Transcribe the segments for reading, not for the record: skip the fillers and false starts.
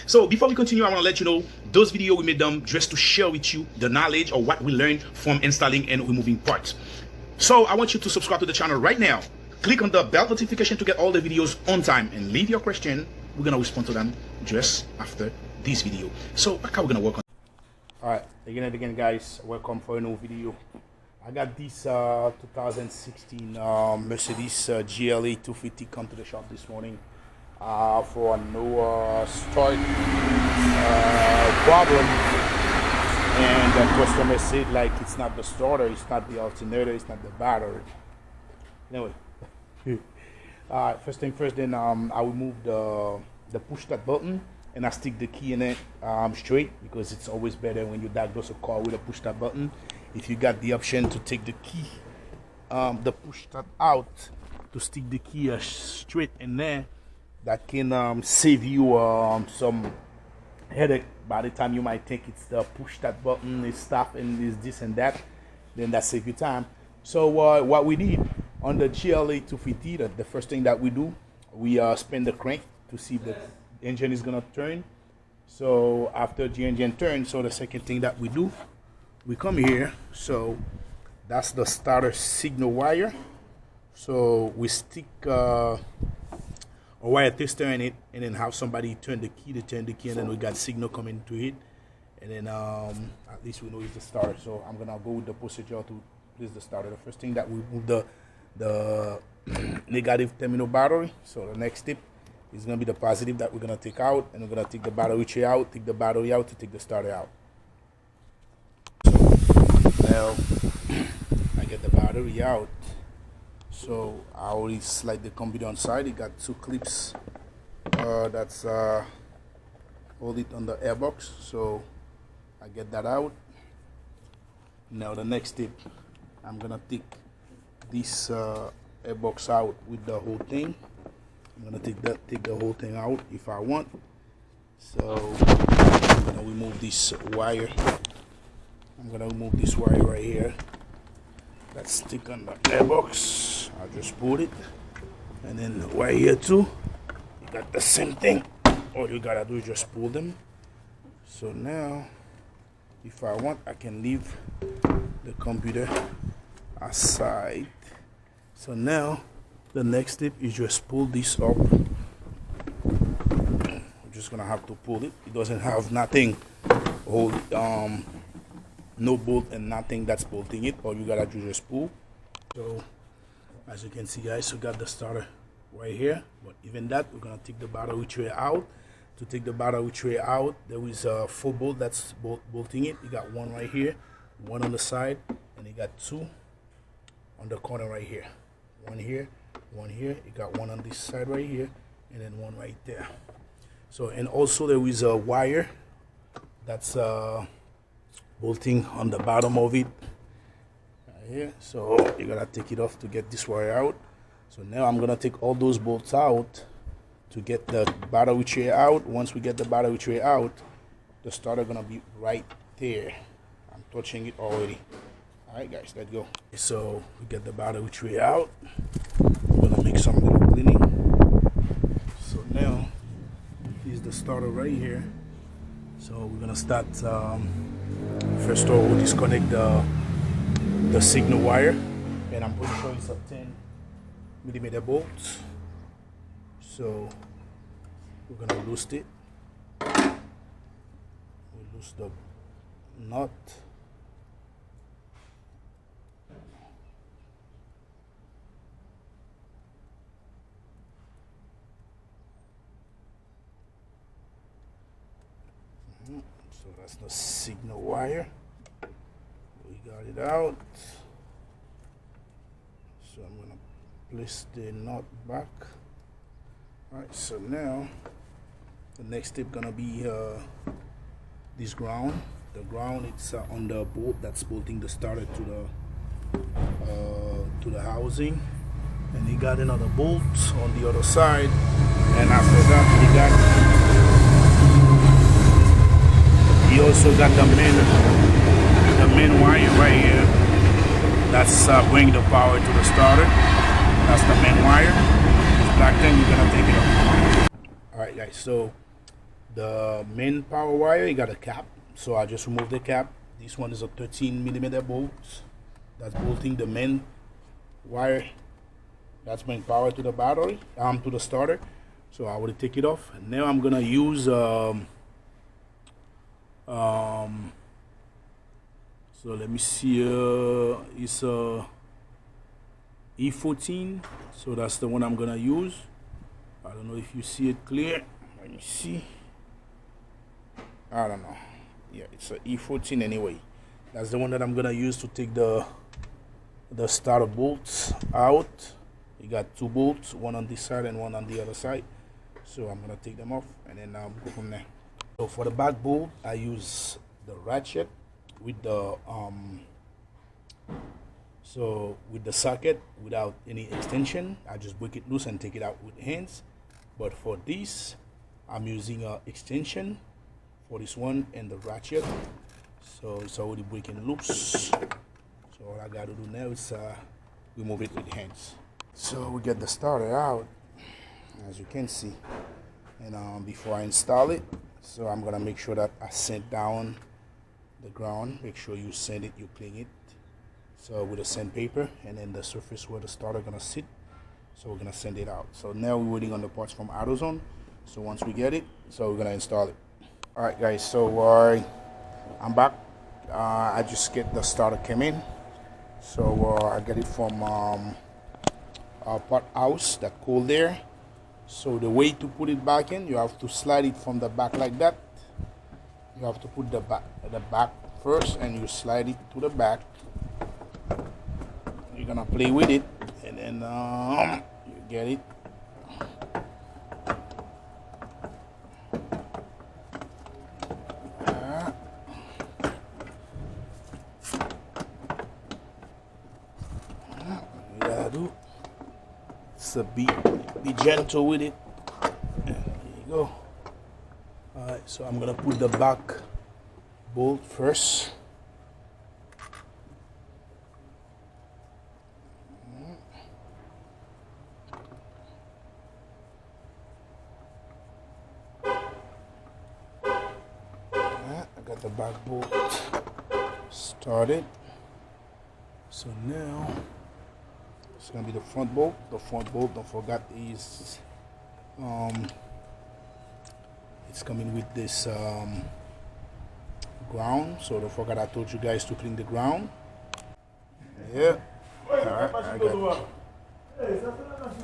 So before we continue, I want to let you know those videos we made them just to share with you the knowledge or what we learned from installing and removing parts. So I want you to subscribe to the channel right now. Click on the bell notification to get all the videos on time and leave your question. We're gonna respond to them just after this video. So how we're gonna work on. All right, again guys, welcome for a new video. I got this 2016 Mercedes GLA250 come to the shop this morning for a no start problem, and the customer said like it's not the starter, it's not the alternator, it's not the battery. Anyway, first thing first, then I will move the push start button and I stick the key in it straight, because it's always better when you diagnose a car with a push start button. If you got the option to take the key, the push start out, to stick the key straight in there, that can save you some headache by the time you might think it's the push start button is stuff and is this and that. Then that saves you time. So what we did on the GLA250, the first thing that we do, we spin the crank to see if the engine is gonna turn. So after the engine turns, so the second thing that we do, we come here. So that's the starter signal wire. So we stick a wire tester in it, and then have somebody turn the key to turn the key, and then we got signal coming to it, and then at least we know it's the starter. So I'm gonna go with the procedure to place the starter. The first thing that we move the negative terminal battery. So the next step is gonna be the positive that we're gonna take out, and we're gonna take the battery tray out, take the battery out to take the starter out. So now I get the battery out. So I already slide the computer on side. It got two clips that's hold it on the airbox. So I get that out. Now the next step, I'm gonna take this airbox out with the whole thing. I'm gonna take the whole thing out if I want. So I'm gonna remove this wire. I'm gonna remove this wire right here. Let's stick on the airbox. I'll just pull it, and then right here too, you got the same thing. All you gotta do is just pull them. So now, if I want, I can leave the computer aside. So now, the next step is just pull this up. I'm just gonna have to pull it. It doesn't have nothing hold no bolt and nothing that's bolting it. All you gotta do is just pull. So as you can see guys, we got the starter right here, but even that, we're gonna take the battery tray out. To take the battery tray out, there is a 4 bolt that's bolting it. You got one right here, one on the side, and you got 2 on the corner right here. One here, one here. You got one on this side right here, and then one right there. So, and also there is a wire that's bolting on the bottom of it right here. So you gotta take it off to get this wire out. So now I'm gonna take all those bolts out to get the battery tray out. Once we get the battery tray out, the starter gonna be right there. I'm touching it already. All right guys, let's go. So we get the battery tray out. I'm gonna make some little cleaning. So now here's the starter right here. So we're gonna start. First of all, we'll disconnect the signal wire, and I'm pretty sure it's a 10mm bolt. So we're gonna loosen it. We loosen the nut. So that's the signal wire. We got it out. So I'm gonna place the nut back. Alright, so now the next step gonna be this ground. The ground, it's on the bolt that's bolting the starter to the housing, and you got another bolt on the other side, and after that you also got the main wire right here that's bringing the power to the starter. That's the main wire. This black thing, you're gonna take it off. All right guys, so The main power wire, you got a cap, so I just removed the cap. This one is a 13mm bolt that's bolting the main wire that's bringing power to the battery, to the starter. So I will take it off. And now I'm gonna use so let me see, it's a E14, so that's the one I'm gonna use. I don't know if you see it clear. Let me see. I don't know. Yeah, it's a E14 anyway. That's the one that I'm gonna use to take the starter bolts out. You got two bolts, one on this side and one on the other side. So I'm gonna take them off and then I'll go from there. So for the back bolt, I use the ratchet with the with the socket without any extension. I just break it loose and take it out with hands. But for this, I'm using a extension for this one and the ratchet. So it's already breaking loose. So all I gotta do now is remove it with hands. So we get the starter out, as you can see. And before I install it, so I'm gonna make sure that I sand down the ground. Make sure you sand it, you clean it. So with a sandpaper, and then the surface where the starter gonna sit. So we're gonna send it out. So now we're waiting on the parts from AutoZone. So once we get it, so we're gonna install it. All right, guys. So I'm back. I just get the starter came in. So I get it from our part house that cold there. So the way to put it back in, you have to slide it from the back like that. You have to put the back first, and you slide it to the back. You're gonna play with it, and then you get it. You gotta do. So be gentle with it. And there you go. All right, so I'm gonna put the back bolt first. I got the back bolt started. So now it's gonna be the front bolt. The front bolt, don't forget, is it's coming with this ground. So don't forget, I told you guys to clean the ground. Yeah. Alright, I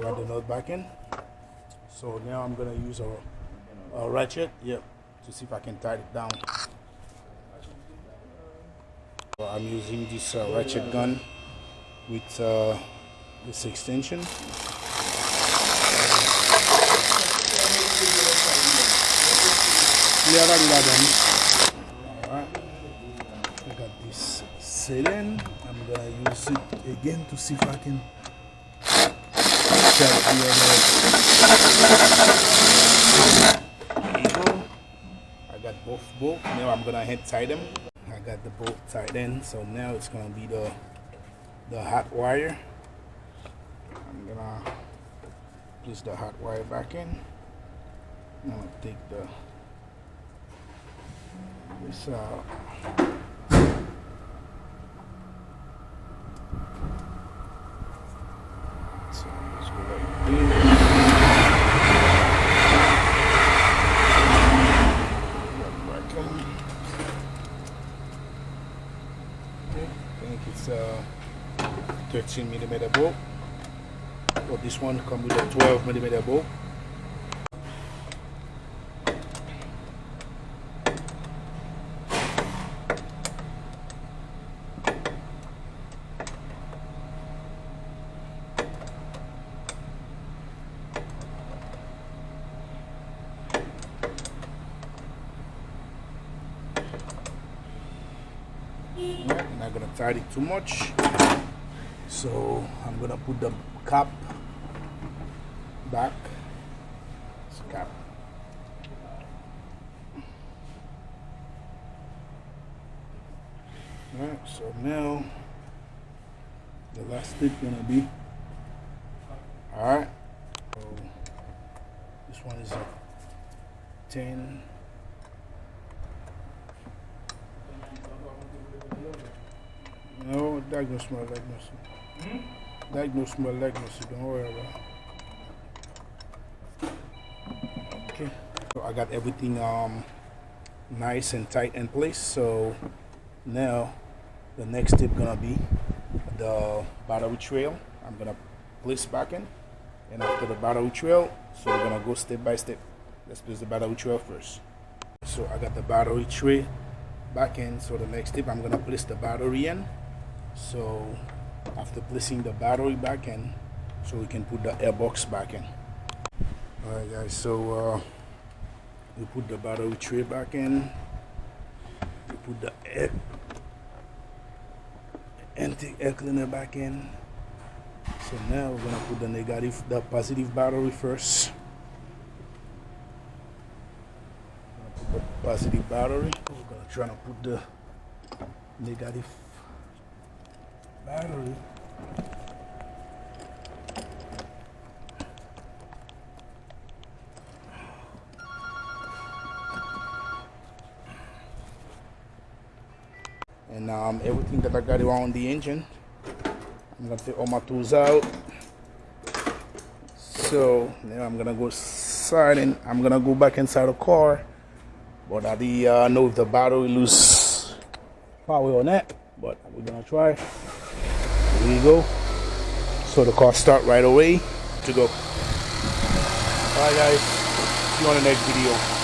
got the nut back in. So now I'm gonna use a ratchet, to see if I can tie it down. So I'm using this ratchet gun with this extension. Alright, I got this set in. I'm gonna use it again to see if I can check the other. There you go. I got both bolts. Now I'm gonna hand tie them. I got the bolt tied in, so now it's gonna be the hot wire. I'm gonna place the hot wire back in. I'm gonna take this out. So let's go like this. I think it's a 13mm bolt. But this one comes with a 12mm bolt. I'm not gonna tighten it too much, so I'm gonna put the cap back. It's a cap. Alright, so now the last step gonna be, alright, so this one is a 10 That no smell like no soup. That no smell like no soup. Don't worry about it. Okay. So I got everything nice and tight in place. So now the next step gonna be the battery trail. I'm gonna place back in, and after the battery trail, so we're gonna go step by step. Let's place the battery trail first. So I got the battery tray back in. So the next step, I'm gonna place the battery in. So after placing the battery back in, so we can put the airbox back in. Alright guys, so we put the battery tray back in. We put the intake air cleaner back in. So now we're gonna put the positive battery first. Put the positive battery. We're gonna try to put the negative battery. And everything that I got around the engine, I'm gonna take all my tools out. So now I'm gonna go inside and I'm gonna go back inside the car. But I didn't know if the battery lose power or not. But we're gonna try. Here we go. So the car start right away to go. Alright guys, see you on the next video.